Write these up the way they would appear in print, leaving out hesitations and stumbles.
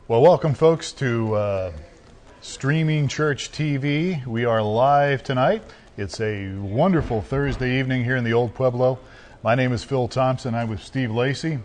Well, welcome folks to StreamingChurch TV. We are live tonight. It's a wonderful Thursday evening here in the Old Pueblo. My name is Phil Thompson. I'm with Steve Lacey.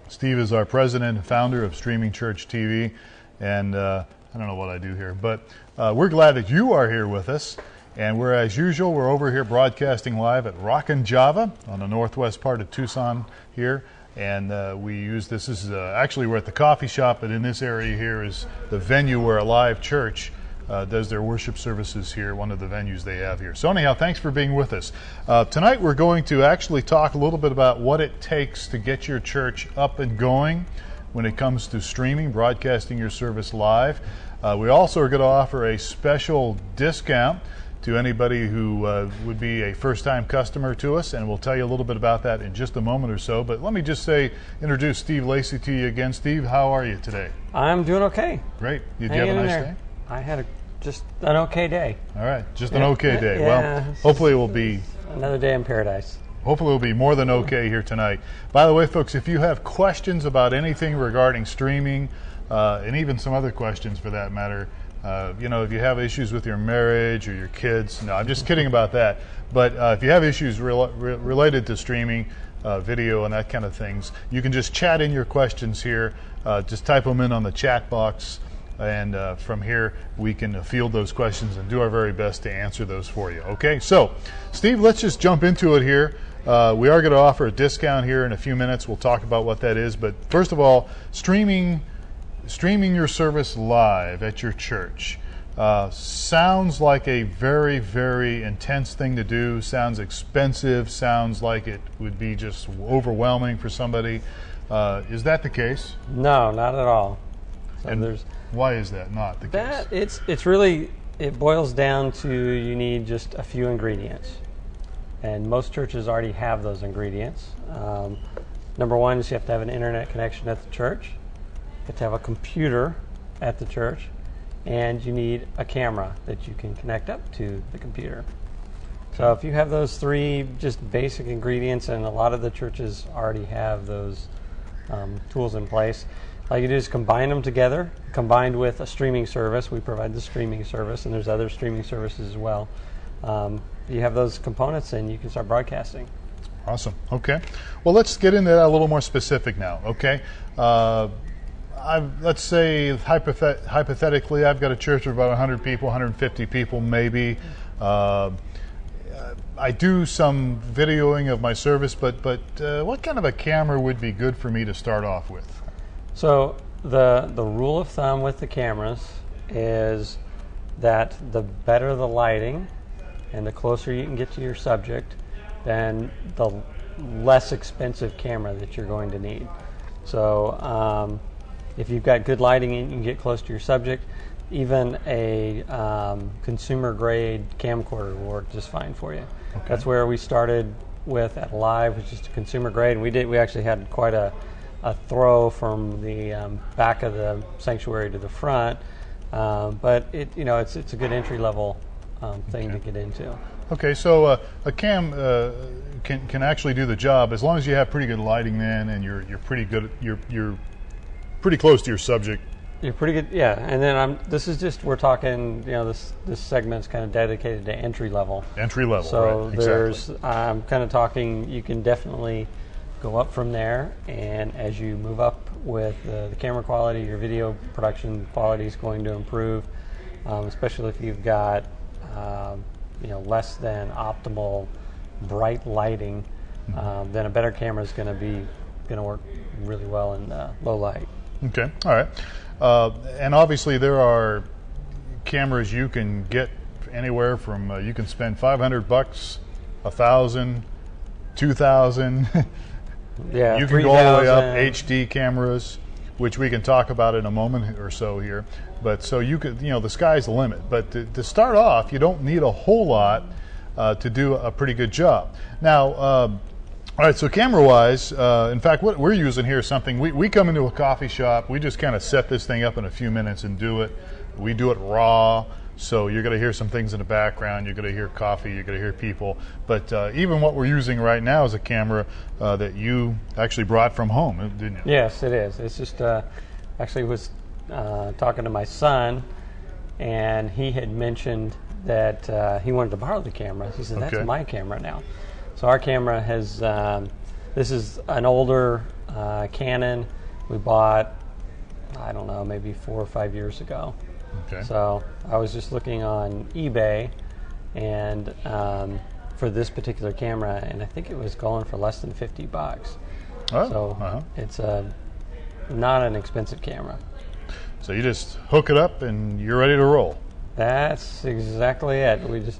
Steve is our president and founder of StreamingChurch TV. And I don't know what I do here, but we're glad that you are here with us. And we're, as usual, we're over here broadcasting live at Rockin' Java on the northwest part of Tucson here. And we use this as actually we're at the coffee shop, but in this area here is the venue where a live church does their worship services here, one of the venues they have here. So anyhow, thanks for being with us. Tonight we're going to actually talk a little bit about what it takes to get your church up and going when it comes to streaming, broadcasting your service live. We also are going to offer a special discount to anybody who would be a first-time customer to us, and we'll tell you a little bit about that in just a moment or so. But let me just introduce Steve Lacey to you again. Steve, how are you today? I'm doing okay. Great. Did you have a nice day? I had just an okay day. All right, just an okay day. Yeah, well, hopefully it will be another day in paradise. Hopefully it will be more than okay here tonight. By the way, folks, if you have questions about anything regarding streaming, and even some other questions for that matter, if you have issues with your marriage or your kids, no, I'm just kidding about that. But if you have issues related to streaming, video and that kind of things, you can just chat in your questions here. Just type them in on the chat box, and from here we can field those questions and do our very best to answer those for you. Okay, so Steve, let's just jump into it here. We are going to offer a discount here in a few minutes. We'll talk about what that is. But first of all, streaming your service live at your church sounds like a very, very intense thing to do, sounds expensive, sounds like it would be just overwhelming for somebody. Is that the case? No, not at all. So and why is that not the case? It's really, it boils down to you need just a few ingredients. And most churches already have those ingredients. Number one is you have to have an internet connection at the church. You have to have a computer at the church, and you need a camera that you can connect up to the computer. So if you have those three just basic ingredients, and a lot of the churches already have those tools in place, all you do is combine them together, combined with a streaming service. We provide the streaming service, and there's other streaming services as well. You have those components, and you can start broadcasting. Awesome. Okay. Well, let's get into that a little more specific now. Okay. Let's say hypothetically, I've got a church of about 100 people, 150 people maybe. I do some videoing of my service, but what kind of a camera would be good for me to start off with? So the rule of thumb with the cameras is that the better the lighting and the closer you can get to your subject, then the less expensive camera that you're going to need. So if you've got good lighting and you can get close to your subject, even a consumer-grade camcorder will work just fine for you. Okay. That's where we started with at Live, which is just a consumer-grade. We actually had quite a throw from the back of the sanctuary to the front, but it's a good entry-level thing to get into. Okay, so a cam can actually do the job as long as you have pretty good lighting, then, and you're pretty good. You're pretty close to your subject. You're pretty good, yeah. And then we're talking, this segment's kind of dedicated to entry level. Entry level, so right, there's, I'm kind of talking, you can definitely go up from there, and as you move up with the camera quality, your video production quality is going to improve, especially if you've got, less than optimal bright lighting, then a better camera is going to work really well in low light. Okay, all right. And obviously there are cameras you can get anywhere from, you can spend $500, $1,000, $2,000. Yeah, you can go all the way up, HD cameras, which we can talk about in a moment or so here. But so you could, the sky's the limit. But to start off, you don't need a whole lot to do a pretty good job. Now, all right, so camera-wise, in fact, what we're using here is something, we come into a coffee shop, we just kind of set this thing up in a few minutes and do it. We do it raw, so you're going to hear some things in the background, you're going to hear coffee, you're going to hear people. But even what we're using right now is a camera that you actually brought from home, didn't you? Yes, it is. It's just, actually was talking to my son, and he had mentioned that he wanted to borrow the camera. He said, "That's my camera now." So our camera has. This is an older Canon we bought, I don't know, maybe 4 or 5 years ago. Okay. So I was just looking on eBay, and for this particular camera, and I think it was going for less than $50. Oh, so it's not an expensive camera. So you just hook it up and you're ready to roll. That's exactly it. We just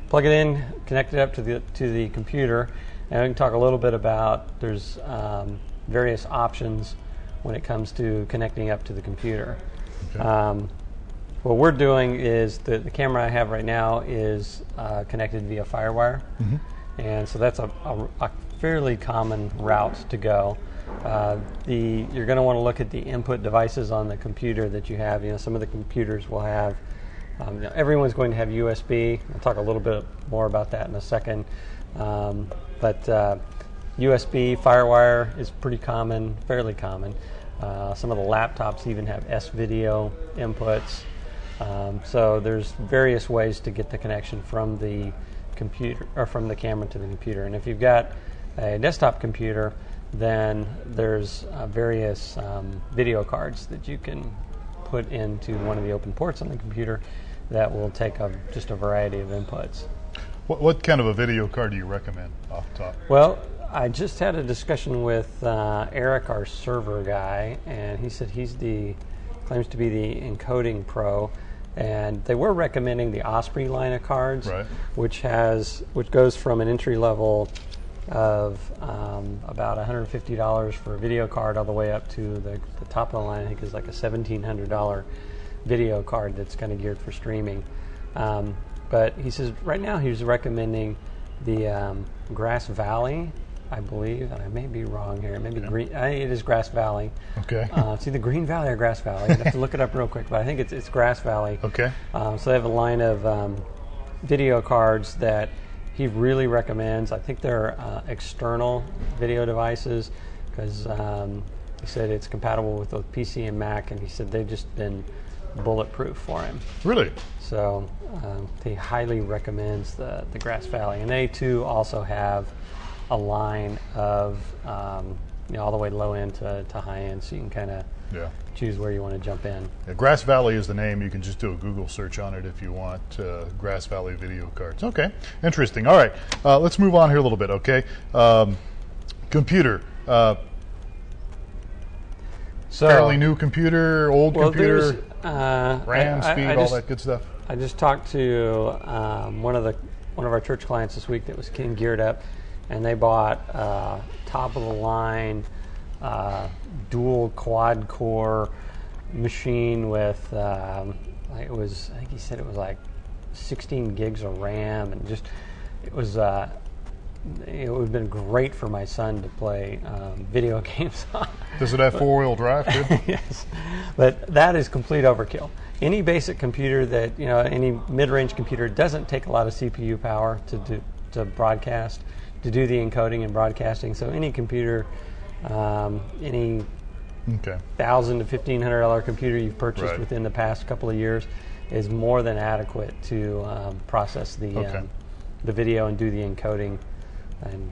plug it in, connect it up to the computer, and we can talk a little bit about there's various options when it comes to connecting up to the computer. Okay. What we're doing is the camera I have right now is connected via FireWire, and so that's a fairly common route to go. You're going to want to look at the input devices on the computer that you have. Some of the computers will have. Everyone's going to have USB. I'll talk a little bit more about that in a second. But USB, FireWire is pretty common, fairly common. Some of the laptops even have S-video inputs. So there's various ways to get the connection from the computer or from the camera to the computer. And if you've got a desktop computer, then there's various video cards that you can put into one of the open ports on the computer that will take just a variety of inputs. What kind of a video card do you recommend off the top? Well, I just had a discussion with Eric, our server guy, and he said claims to be the encoding pro, and they were recommending the Osprey line of cards, right, which goes from an entry level of about $150 for a video card all the way up to the top of the line. I think is like a $1,700 video card that's kind of geared for streaming. But he says right now he's recommending the Grass Valley, I believe, and I may be wrong here. Maybe it is Grass Valley. Okay. It's either Green Valley or Grass Valley. I'd have to look it up real quick, but I think it's Grass Valley. Okay. So they have a line of video cards that he really recommends. I think they're external video devices because he said it's compatible with both PC and Mac, and he said they've just been bulletproof for him. Really? So he highly recommends the Grass Valley, and they too also have a line of all the way low end to high end, so you can kind of choose where you want to jump in. Yeah, Grass Valley is the name. You can just do a Google search on it if you want Grass Valley video cards. Okay, interesting. All right, let's move on here a little bit. Okay, computer. Fairly new computer, old computer, RAM, speed, all that good stuff. I just talked to one of our church clients this week that was getting geared up, and they bought top of the line dual quad core machine with I think he said it was like 16 gigs of RAM, and just it would have been great for my son to play video games on. Does it have four-wheel drive too? Yes, but that is complete overkill. Any basic computer that any mid-range computer doesn't take a lot of CPU power to broadcast, to do the encoding and broadcasting. So any computer, any $1,000 to $1,500 computer you've purchased within the past couple of years is more than adequate to process the video and do the encoding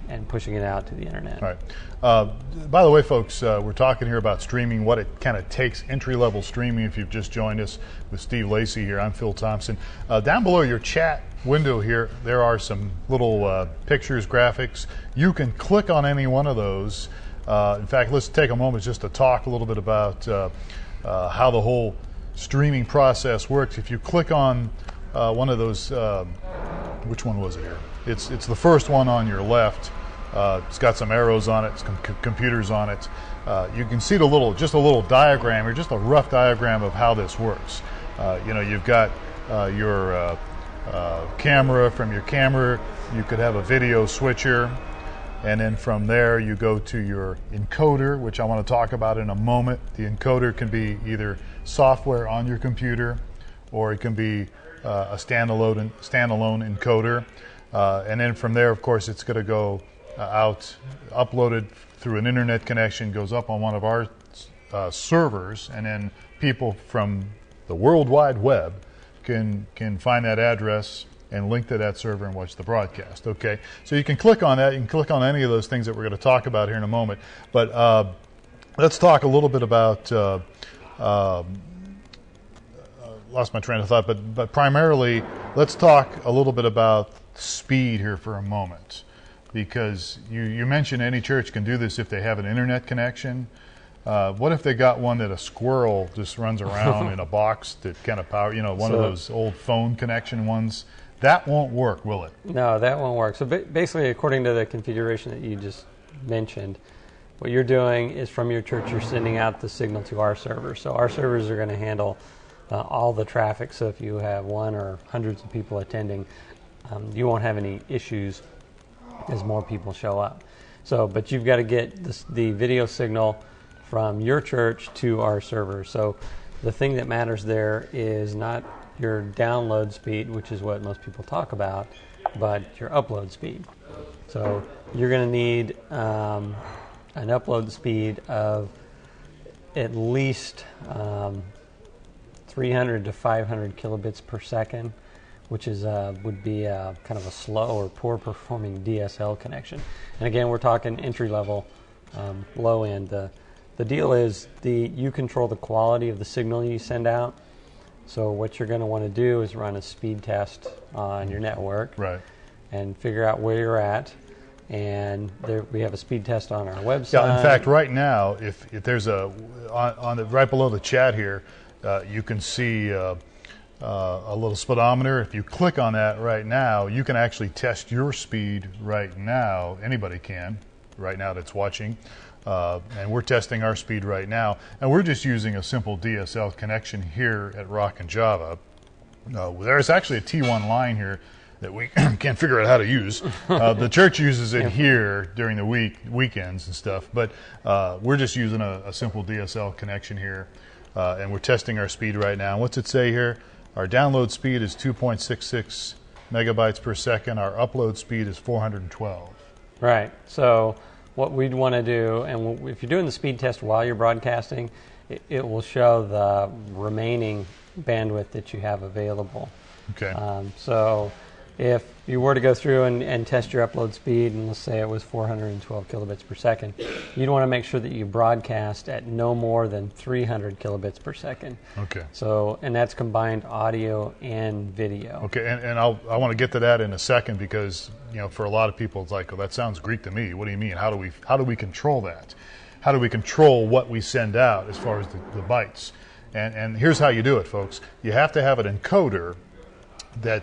and pushing it out to the internet. All right. By the way, folks, we're talking here about streaming, what it kind of takes, entry-level streaming. If you've just joined us with Steve Lacey here, I'm Phil Thompson. Down below your chat window here, there are some little pictures, graphics. You can click on any one of those. In fact, let's take a moment just to talk a little bit about how the whole streaming process works. If you click on one of those, which one was it here? It's the first one on your left. It's got some arrows on it, some computers on it. You can see just a little diagram, or just a rough diagram of how this works. You've got your camera. From your camera, you could have a video switcher, and then from there you go to your encoder, which I want to talk about in a moment. The encoder can be either software on your computer, or it can be a standalone encoder. And then from there, of course, it's going to go out, uploaded through an internet connection, goes up on one of our servers, and then people from the World Wide Web can find that address and link to that server and watch the broadcast. Okay, so you can click on that. You can click on any of those things that we're going to talk about here in a moment. But let's talk a little bit about. Lost my train of thought, but primarily, let's talk a little bit about speed here for a moment, because you mentioned any church can do this if they have an internet connection. What if they got one that a squirrel just runs around in a box that kind of power, one of those old phone connection ones? That won't work, will it? No, that won't work. So basically, according to the configuration that you just mentioned, what you're doing is from your church, you're sending out the signal to our servers. So our servers are going to handle all the traffic. So if you have one or hundreds of people attending, you won't have any issues as more people show up. So, but you've got to get the video signal from your church to our servers. So the thing that matters there is not your download speed, which is what most people talk about, but your upload speed. So you're going to need an upload speed of at least 300 to 500 kilobits per second, which is would be kind of a slow or poor performing DSL connection. And again, we're talking entry level, low end. The deal is you control the quality of the signal you send out. So what you're going to want to do is run a speed test on your network, right, and figure out where you're at. And we have a speed test on our website. Yeah, in fact, right now, if there's right below the chat here, you can see a little speedometer. If you click on that right now, you can actually test your speed right now. Anybody can right now that's watching. And we're testing our speed right now. And we're just using a simple DSL connection here at Rock and Java. There's actually a T1 line here that we can't figure out how to use. The church uses it here during the weekends and stuff. But we're just using a simple DSL connection here. And we're testing our speed right now. What's it say here? Our download speed is 2.66 megabytes per second. Our upload speed is 412. Right. So what we'd want to do, and if you're doing the speed test while you're broadcasting, it will show the remaining bandwidth that you have available. Okay. So if you were to go through and test your upload speed, and let's say it was 412 kilobits per second, you'd want to make sure that you broadcast at no more than 300 kilobits per second. Okay. So, and that's combined audio and video. Okay, and I want to get to that in a second, because for a lot of people it's like, oh, that sounds Greek to me. What do you mean? How do we control that? How do we control what we send out as far as the bytes? And here's how you do it, folks. You have to have an encoder that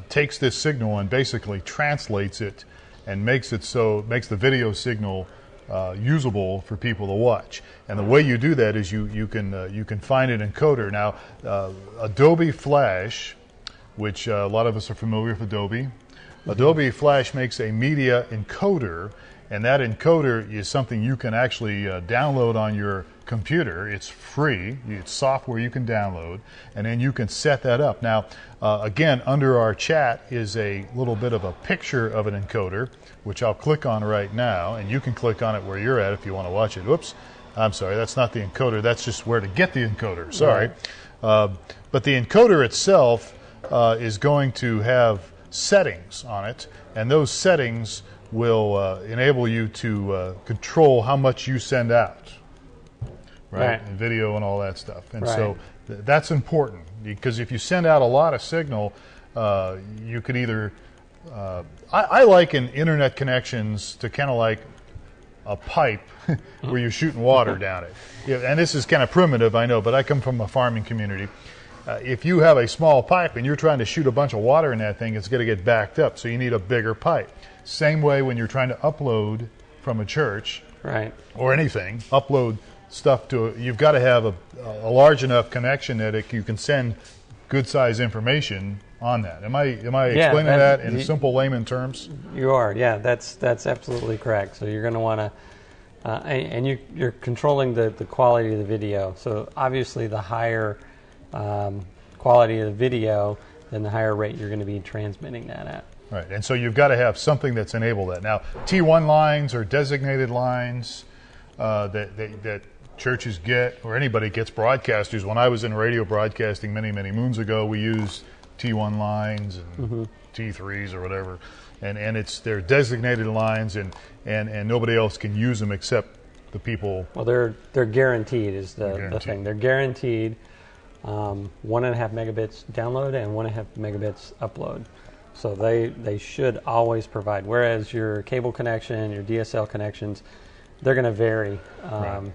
takes this signal and basically translates it and makes the video signal usable for people to watch. And the way you do that is you can find an encoder. Now, Adobe Flash, which a lot of us are familiar with Adobe. Adobe Flash makes a media encoder, and that encoder is something you can actually download on your computer. It's free. It's software you can download, and then you can set that up. Now, again, under our chat is a little bit of a picture of an encoder, which I'll click on right now, and you can click on it where you're at if you want to watch it. Oops, I'm sorry, that's not the encoder. That's just where to get the encoder. Sorry. Right. But the encoder itself is going to have settings on it, and those settings will enable you to control how much you send out, right? And video and all that stuff. And so that's important, because if you send out a lot of signal, you could either I liken internet connections to kind of like a pipe where you're shooting water down it. And this is kind of primitive, I know, but I come from a farming community. If you have a small pipe and you're trying to shoot a bunch of water in that thing, it's going to get backed up, so you need a bigger pipe. Same way when you're trying to upload from a church, right, or anything, upload stuff you've got to have a large enough connection that you can send good size information on that. Am I explaining that in simple layman terms? You are, yeah. That's absolutely correct. So you're going to want to, and you're controlling the quality of the video. So obviously, the higher quality of the video, then the higher rate you're going to be transmitting that at. Right, and so you've got to have something that's enabled that. Now, T1 lines are designated lines that churches get, or anybody gets broadcasters. When I was in radio broadcasting many, many moons ago, we used T1 lines and T3s or whatever, and they're designated lines, and nobody else can use them except the people. Well, they're guaranteed is the thing. They're guaranteed 1.5 megabits download and 1.5 megabits upload. So they should always provide. Whereas your cable connection, your DSL connections, they're going to vary. Right.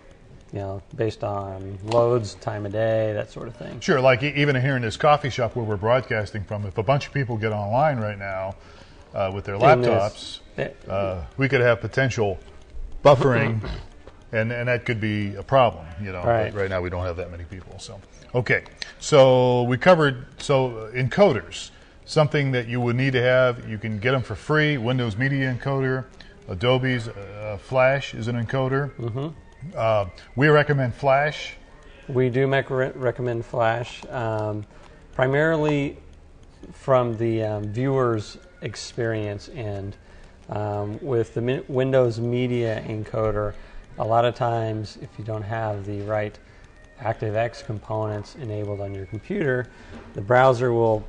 Based on loads, time of day, that sort of thing. Sure, like even here in this coffee shop where we're broadcasting from, if a bunch of people get online right now with their laptops, we could have potential buffering, and that could be a problem. Right. But right now we don't have that many people. So, okay, so we covered encoders, something that you would need to have. You can get them for free. Windows Media Encoder, Adobe's Flash is an encoder. We recommend Flash. We do recommend Flash, primarily from the viewer's experience end. With the Windows Media Encoder, a lot of times if you don't have the right ActiveX components enabled on your computer, the browser will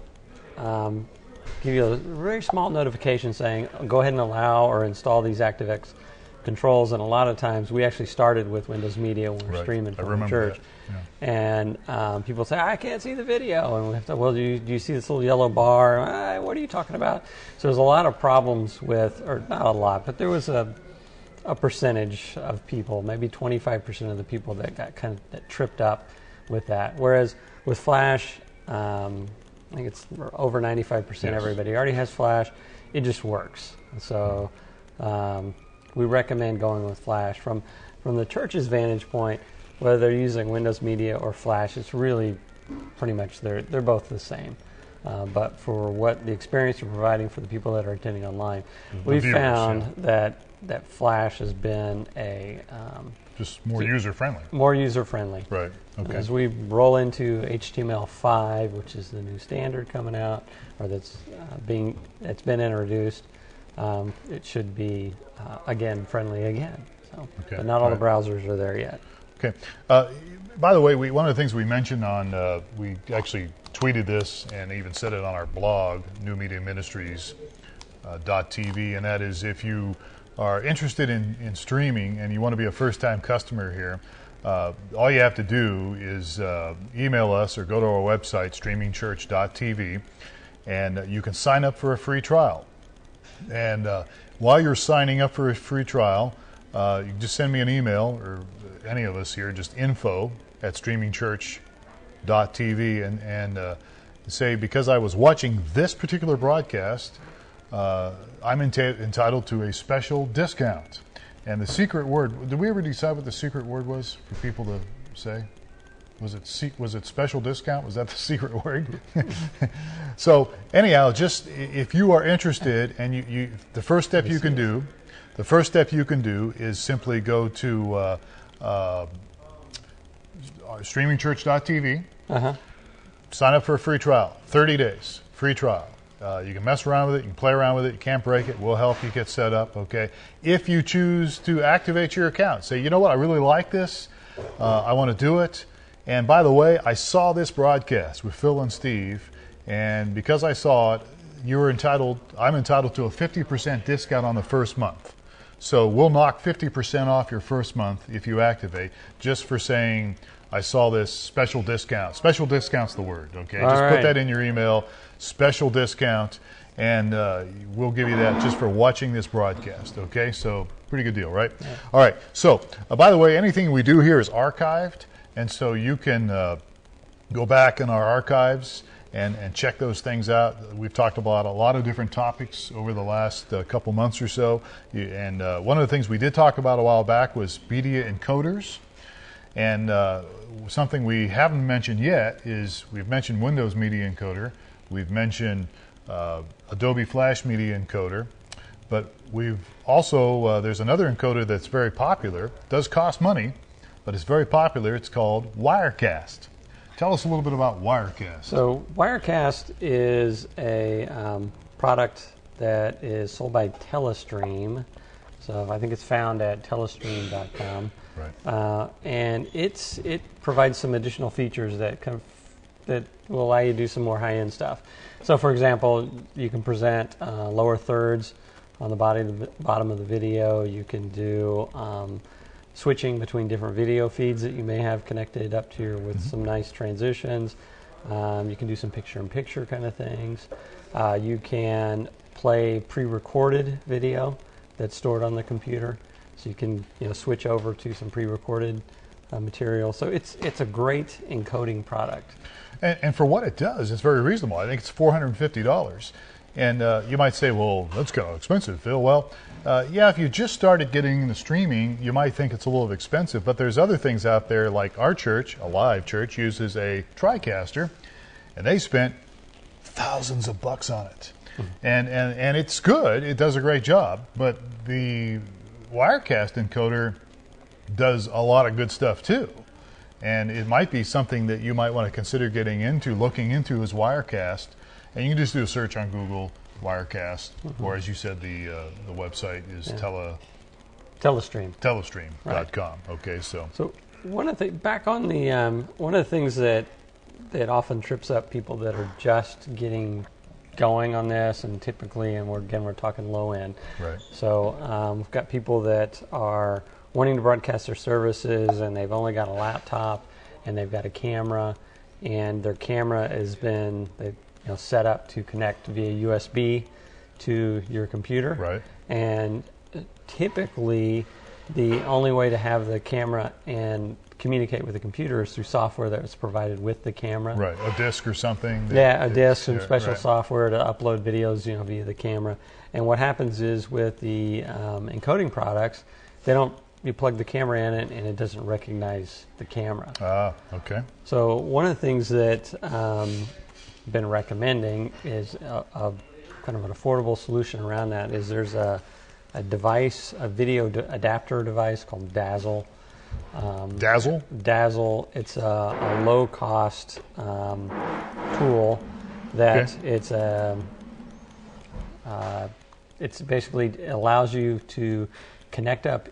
give you a very small notification saying, go ahead and allow or install these ActiveX controls. And a lot of times we actually started with Windows Media when we're streaming from the church. And people say, I can't see the video. And we have to, well, do you see this little yellow bar? What are you talking about? So there's a lot of problems with, or not a lot, but there was a percentage of people, maybe 25% of the people that got that tripped up with that. Whereas with Flash, I think it's over 95% everybody already has Flash. It just works. So we recommend going with Flash. From the church's vantage point, whether they're using Windows Media or Flash, it's really pretty much they're both the same. But for what the experience you're providing for the people that are attending online, we've found that Flash has been just more user-friendly. More user-friendly. Right. Okay. As we roll into HTML5, which is the new standard coming out, or that's been introduced, it should be again friendly again. So, but not all the browsers are there yet. Okay. By the way, one of the things we mentioned we actually tweeted this and even said it on our blog, newmediaministries.tv, and that is if you are interested in streaming and you want to be a first-time customer here, all you have to do is email us or go to our website, StreamingChurch.tv, and you can sign up for a free trial. And while you're signing up for a free trial, you can just send me an email, or any of us here, just info@StreamingChurch.tv, and say, because I was watching this particular broadcast, I'm entitled to a special discount. And the secret word, did we ever decide what the secret word was for people to say? Was it special discount? Was that the secret word? So anyhow, just if you are interested, and the first step you can do is simply go to StreamingChurch.tv, sign up for a free trial, 30 days, free trial. You can mess around with it, you can play around with it, you can't break it, we'll help you get set up, okay? If you choose to activate your account, say, you know what, I really like this, I want to do it, and by the way, I saw this broadcast with Phil and Steve, and because I saw it, I'm entitled to a 50% discount on the first month. So we'll knock 50% off your first month if you activate, just for saying, I saw this special discount. Special discount's the word, okay? Put that in your email, special discount, and we'll give you that just for watching this broadcast, okay? So pretty good deal, right? Yeah. All right, so by the way, anything we do here is archived, and so you can go back in our archives and check those things out. We've talked about a lot of different topics over the last couple months or so, and one of the things we did talk about a while back was media encoders. And something we haven't mentioned yet is we've mentioned Windows Media Encoder, we've mentioned Adobe Flash Media Encoder, but we've also, there's another encoder that's very popular, does cost money, but it's very popular. It's called Wirecast. Tell us a little bit about Wirecast. So Wirecast is a product that is sold by Telestream. So I think it's found at telestream.com. Right. And it provides some additional features that will allow you to do some more high-end stuff. So, for example, you can present lower thirds on the bottom of the video. You can do switching between different video feeds that you may have connected up to with some nice transitions. You can do some picture-in-picture kind of things. You can play pre-recorded video that's stored on the computer, so you can switch over to some pre-recorded material. So it's a great encoding product. And for what it does, it's very reasonable. I think it's $450. And you might say, well, that's kind of expensive, Phil. Well, yeah, if you just started getting into streaming, you might think it's a little expensive. But there's other things out there, like our church, a live church, uses a TriCaster, and they spent thousands of bucks on it. And it's good. It does a great job. But the Wirecast encoder does a lot of good stuff, too. And it might be something that you might want to consider looking into as Wirecast. And you can just do a search on Google, Wirecast, or as you said, the website is Telestream. Telestream.com. Right. Okay, so one of the things that often trips up people that are just getting going on this, and typically, and we're talking low end. Right. So we've got people that are wanting to broadcast their services, and they've only got a laptop, and they've got a camera, and their camera has been set up to connect via USB to your computer. Right. And typically, the only way to have the camera and communicate with the computer is through software that was provided with the camera. Right, a disk or something. A disk, some special software to upload videos, via the camera. And what happens is with the encoding products, you plug the camera in it and it doesn't recognize the camera. Ah, okay. So one of the things that been recommending is a kind of an affordable solution around that is there's a device, a video adapter device called Dazzle. Dazzle? Dazzle. It's a low-cost tool that it's basically allows you to connect up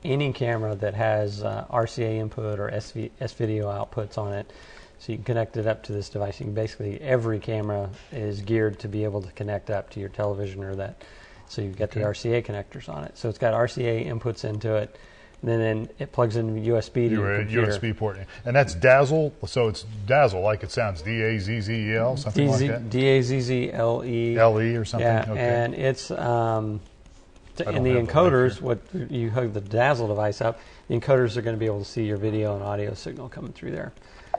any camera that has RCA input or S-video outputs on it. So you can connect it up to this device. You can basically, every camera is geared to be able to connect up to your television or that. So you've got the RCA connectors on it. So it's got RCA inputs into it. And then it plugs into USB to your computer. USB port. And that's Dazzle. So it's Dazzle, like it sounds. D-A-Z-Z-E-L, something like that? D-A-Z-Z-L-E. L-E or something? Yeah, okay. And it's... in the encoders, what you hook the Dazzle device up, the encoders are going to be able to see your video and audio signal coming through there.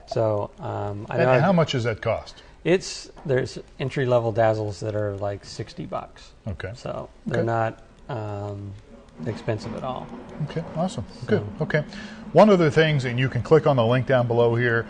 So and how much does that cost? There's entry level Dazzles that are like $60. Okay. So they're not expensive at all. Okay, awesome. Good. Okay. One other thing, and you can click on the link down below here.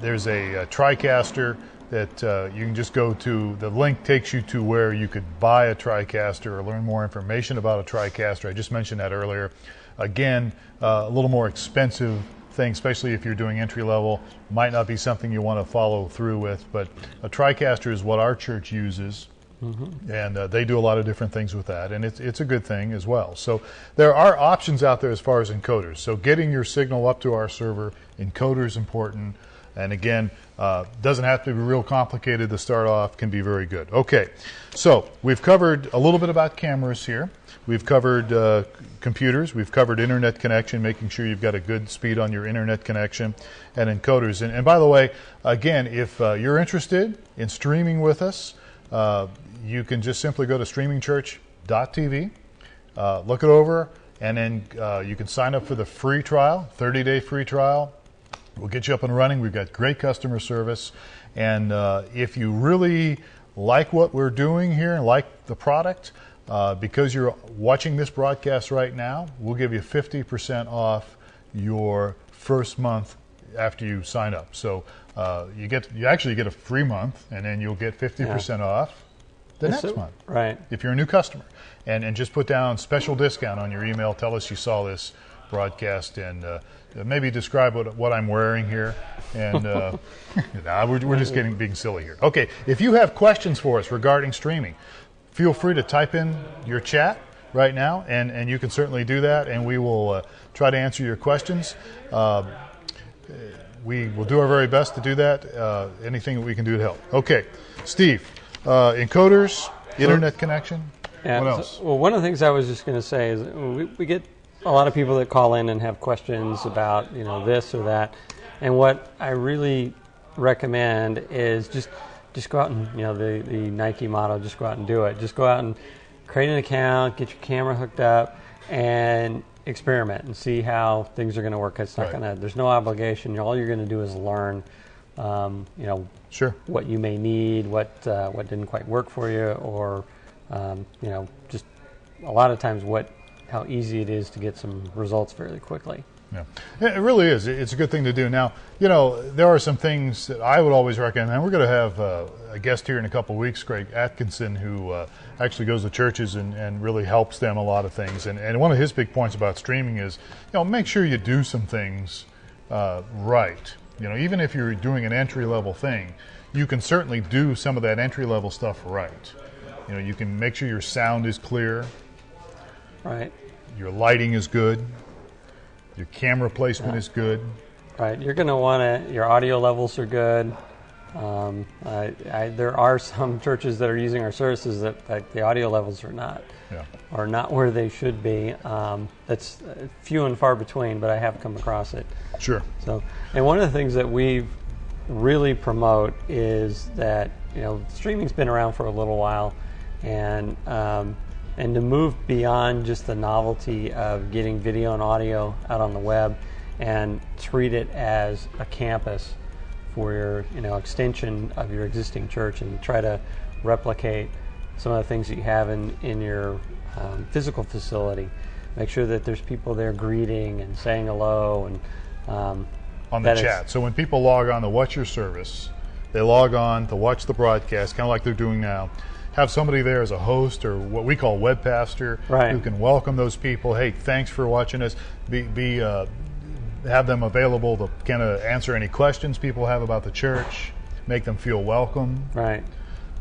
There's a TriCaster that you can just go to. The link takes you to where you could buy a TriCaster or learn more information about a TriCaster. I just mentioned that earlier. Again, a little more expensive thing, especially if you're doing entry level, might not be something you want to follow through with, but a TriCaster is what our church uses. And they do a lot of different things with that, and it's a good thing as well. So there are options out there as far as encoders. So getting your signal up to our server, encoder is important. And again, doesn't have to be real complicated to start off, can be very good. Okay, so we've covered a little bit about cameras here. We've covered computers. We've covered internet connection, making sure you've got a good speed on your internet connection, and encoders. And by the way, again, if you're interested in streaming with us, you can just simply go to StreamingChurch.tv, look it over, and then you can sign up for the free trial, 30-day free trial. We'll get you up and running. We've got great customer service. And if you really like what we're doing here and like the product, because you're watching this broadcast right now, we'll give you 50% off your first month after you sign up. So you actually get a free month, and then you'll get 50% off the next month. Right. If you're a new customer. And just put down special discount on your email. Tell us you saw this broadcast, and maybe describe what I'm wearing here. And we're just being silly here. Okay, if you have questions for us regarding streaming, feel free to type in your chat. right now, and you can certainly do that, and we will try to answer your questions. We will do our very best to do that, anything that we can do to help. Okay, Steve, encoders, internet connection, yeah, what else? Well, one of the things I was just going to say is we get a lot of people that call in and have questions about, this or that, and what I really recommend is just go out and, the Nike motto, just go out and do it. Just go out and create an account, get your camera hooked up, and experiment and see how things are going to work. It's not there's no obligation. All you're going to do is learn, Sure. what you may need, what didn't quite work for you, or, just a lot of times how easy it is to get some results fairly quickly. Yeah, it really is. It's a good thing to do. Now, there are some things that I would always recommend. And we're going to have a guest here in a couple of weeks, Greg Atkinson, who actually goes to churches and really helps them a lot of things. And one of his big points about streaming is, make sure you do some things right. Even if you're doing an entry-level thing, you can certainly do some of that entry-level stuff right. You can make sure your sound is clear. Right. Your lighting is good. Your camera placement is good. Right. You're going to want your audio levels are good. There are some churches that are using our services that the audio levels are not where they should be. That's few and far between, but I have come across it. Sure. So, and one of the things that we really promote is that streaming's been around for a little while, and to move beyond just the novelty of getting video and audio out on the web, and treat it as a campus for your extension of your existing church, and try to replicate some of the things that you have in your physical facility. Make sure that there's people there greeting and saying hello, and on the chat. So when people log on to watch your service, they log on to watch the broadcast, kind of like they're doing now. Have somebody there as a host, or what we call web pastor, who can welcome those people. Hey, thanks for watching us. Have them available to kind of answer any questions people have about the church, make them feel welcome. Right.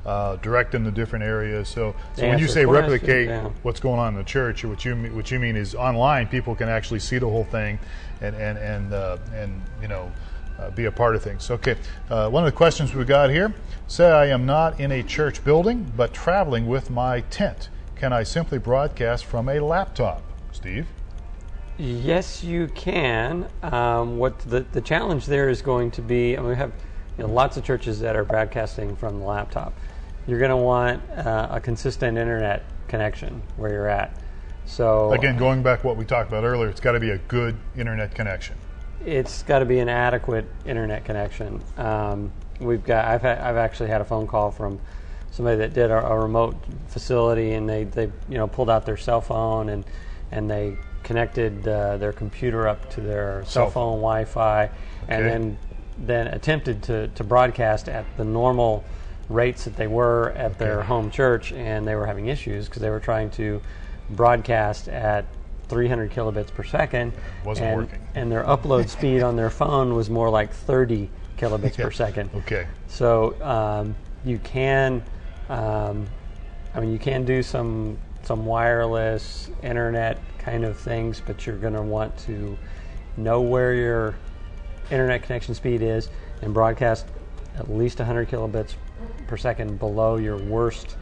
Direct them to different areas. So when you say replicate what's going on in the church, what you mean is online, people can actually see the whole thing, and be a part of things. Okay, one of the questions we got here: say I am not in a church building, but traveling with my tent. Can I simply broadcast from a laptop? Steve? Yes, you can. What the challenge there is going to be, and we have lots of churches that are broadcasting from the laptop. You're going to want a consistent internet connection where you're at. So again, going back to what we talked about earlier, it's got to be a good internet connection. It's got to be an adequate internet connection. I've actually had a phone call from somebody that did a remote facility, and they pulled out their cell phone and they connected their computer up to their cell phone Wi-Fi, and then attempted to broadcast at the normal rates that they were at their home church, and they were having issues because they were trying to broadcast at 300 kilobits per second. Wasn't working. And their upload speed on their phone was more like 30 kilobits per second. Okay. So you can, you can do some wireless internet kind of things, but you're going to want to know where your internet connection speed is and broadcast at least 100 kilobits per second below your worst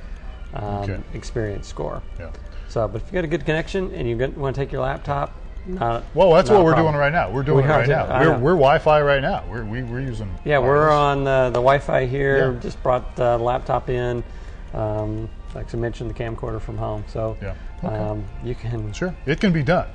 experience score. Yeah. So, but if you got a good connection and you want to take your laptop, that's what we're doing right now. We're doing it right now. We're Wi-Fi right now. We're using. Yeah, wireless. We're on the Wi-Fi here. Yeah. Just brought the laptop in. Like I mentioned, the camcorder from home. So you can. Sure, it can be done.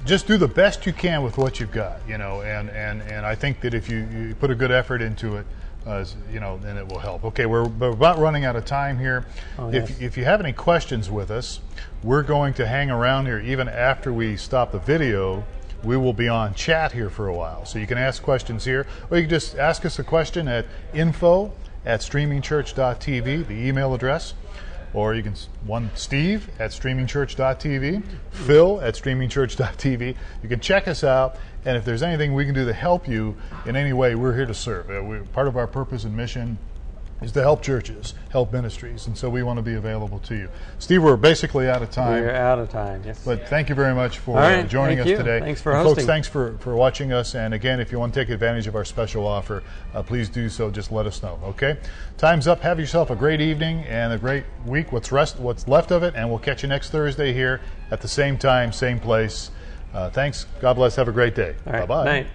Just do the best you can with what you've got, and I think that if you put a good effort into it, then it will help. Okay, we're about running out of time here. If you have any questions with us, we're going to hang around here even after we stop the video. We will be on chat here for a while, so you can ask questions here, or you can just ask us a question at info@streamingchurch.tv, the email address. Or you can Steve at streamingchurch.tv, Phil at streamingchurch.tv. You can check us out, and if there's anything we can do to help you in any way, we're here to serve. Part of our purpose and mission is to help churches, help ministries, and so we want to be available to you. Steve, we're basically out of time. We're out of time, yes. But thank you very much for joining us you. today. Thanks for and hosting. Folks, thanks for watching us. And again, if you want to take advantage of our special offer, please do so. Just let us know, okay? Time's up. Have yourself a great evening and a great week, what's left of it, and we'll catch you next Thursday here at the same time, same place. Thanks. God bless. Have a great day. All right. Bye-bye. Night.